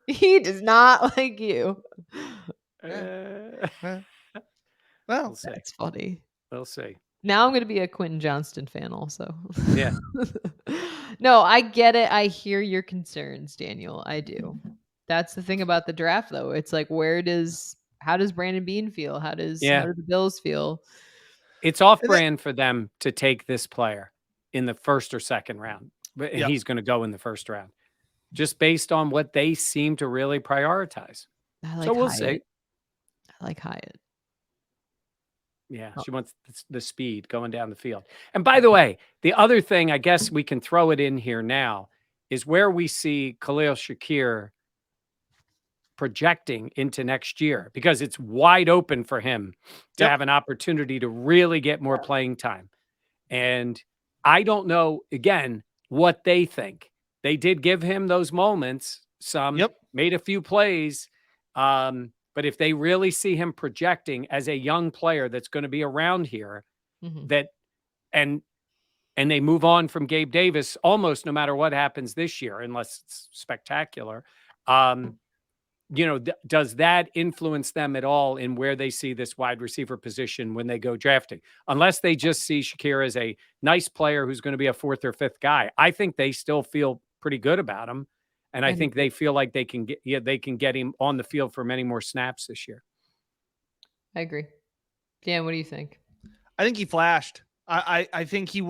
He does not like you. Well, that's funny. We'll see. Now I'm going to be a Quentin Johnston fan also. Yeah. No, I get it. I hear your concerns, Daniel. I do. That's the thing about the draft, though. It's like, how does Brandon Beane feel? How do the Bills feel? It's off-brand for them to take this player in the first or second round. But he's going to go in the first round. Just based on what they seem to really prioritize. So we'll see. I like Hyatt. Yeah, she wants the speed going down the field. And by the way, the other thing, I guess we can throw it in here now, is where we see Khalil Shakir projecting into next year, because it's wide open for him to have an opportunity to really get more playing time. And I don't know, again, what they think. They did give him those moments, made a few plays. But if they really see him projecting as a young player that's going to be around here, and they move on from Gabe Davis almost no matter what happens this year, unless it's spectacular, does that influence them at all in where they see this wide receiver position when they go drafting? Unless they just see Shakir as a nice player who's going to be a fourth or fifth guy, I think they still feel pretty good about him. And I think they feel like they can get him on the field for many more snaps this year. I agree. Dan, what do you think? I think he flashed. I think he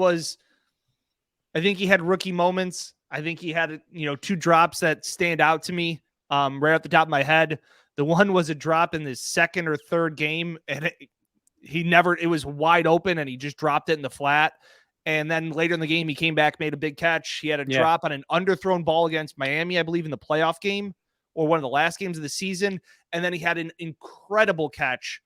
had rookie moments. I think he had, 2 drops that stand out to me right off the top of my head. The one was a drop in the second or third game, and it was wide open, and he just dropped it in the flat. And then later in the game, he came back, made a big catch. He had a drop on an underthrown ball against Miami, I believe, in the playoff game or one of the last games of the season. And then he had an incredible catch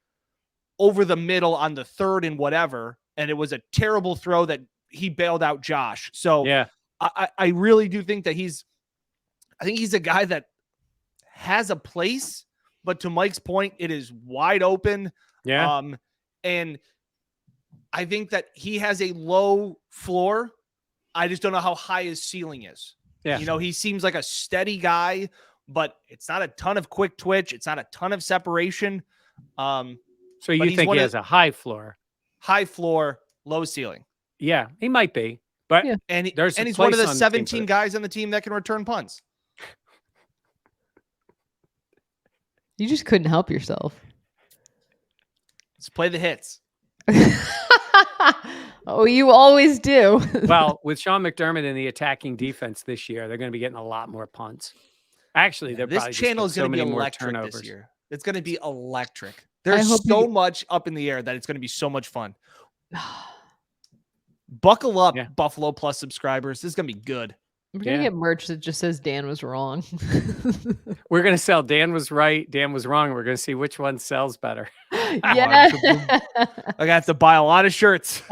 over the middle on the third and whatever. And it was a terrible throw that he bailed out Josh. So Yeah. I really do think that he's a guy that has a place, but to Mike's point, it is wide open. Yeah. And I think that he has a low floor. I just don't know how high his ceiling is. Yeah. He seems like a steady guy, but it's not a ton of quick twitch. It's not a ton of separation. So you think he has a high floor? High floor, low ceiling. Yeah, he might be. But and he's one of the 17 guys on the team that can return punts. You just couldn't help yourself. Let's play the hits. Oh, you always do. Well, with Sean McDermott in the attacking defense this year, they're going to be getting a lot more punts. Actually, they're this probably channel is going to be electric this year. It's going to be electric. There's so much up in the air that it's going to be so much fun. Buckle up, Buffalo Plus subscribers. This is going to be good. We're going to get merch that just says Dan was wrong. We're going to sell Dan was right, Dan was wrong. We're going to see which one sells better. Yeah. I got to have to buy a lot of shirts.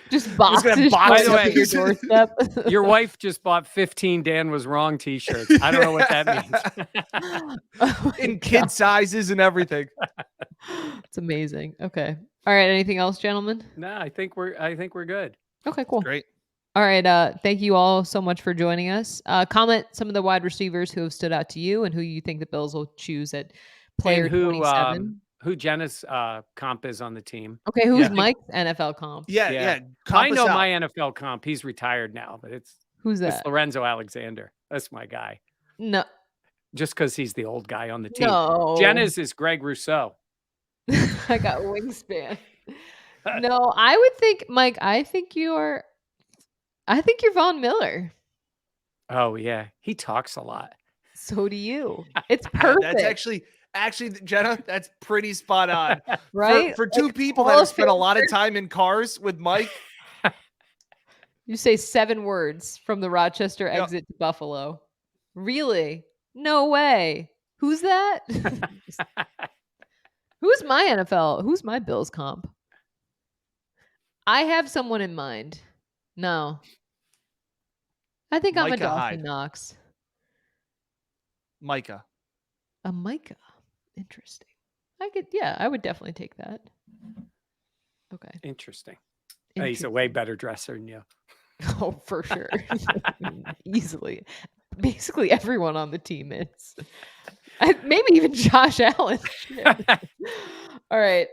Just boxes. By the way, your doorstep. Your wife just bought 15 Dan was wrong t-shirts. I don't know what that means. In kid sizes and everything. It's amazing. Okay. All right. Anything else, gentlemen? No, I think we're good. Okay, cool. Great. All right. Thank you all so much for joining us. Comment some of the wide receivers who have stood out to you and who you think the Bills will choose at player 27. Who Jenna's comp is on the team. Okay, who's Mike's NFL comp? Yeah. I know my NFL comp. He's retired now, but who's that? It's Lorenzo Alexander. That's my guy. No. Just because he's the old guy on the team. No. Jenna's is Greg Rousseau. I got wingspan. No, I would think, Mike, I think you're Von Miller. Oh, yeah. He talks a lot. So do you. It's perfect. That's actually, Jenna, that's pretty spot on. Right? For two people that have spent a lot of time in cars with Mike. You say 7 words from the Rochester exit to Buffalo. Really? No way. Who's that? Who's my NFL? Who's my Bills comp? I have someone in mind. No. I think I'm a Dawson Knox. Micah. A Micah. Interesting. I would definitely take that. Okay. Interesting. He's a way better dresser than you. Oh, for sure. Easily. Basically everyone on the team is. Maybe even Josh Allen. All right.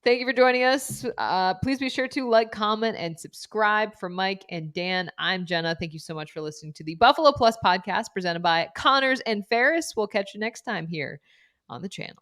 Thank you for joining us. Please be sure to like, comment, and subscribe. For Mike and Dan, I'm Jenna. Thank you so much for listening to the Buffalo Plus podcast presented by Connors and Ferris. We'll catch you next time here on the channel.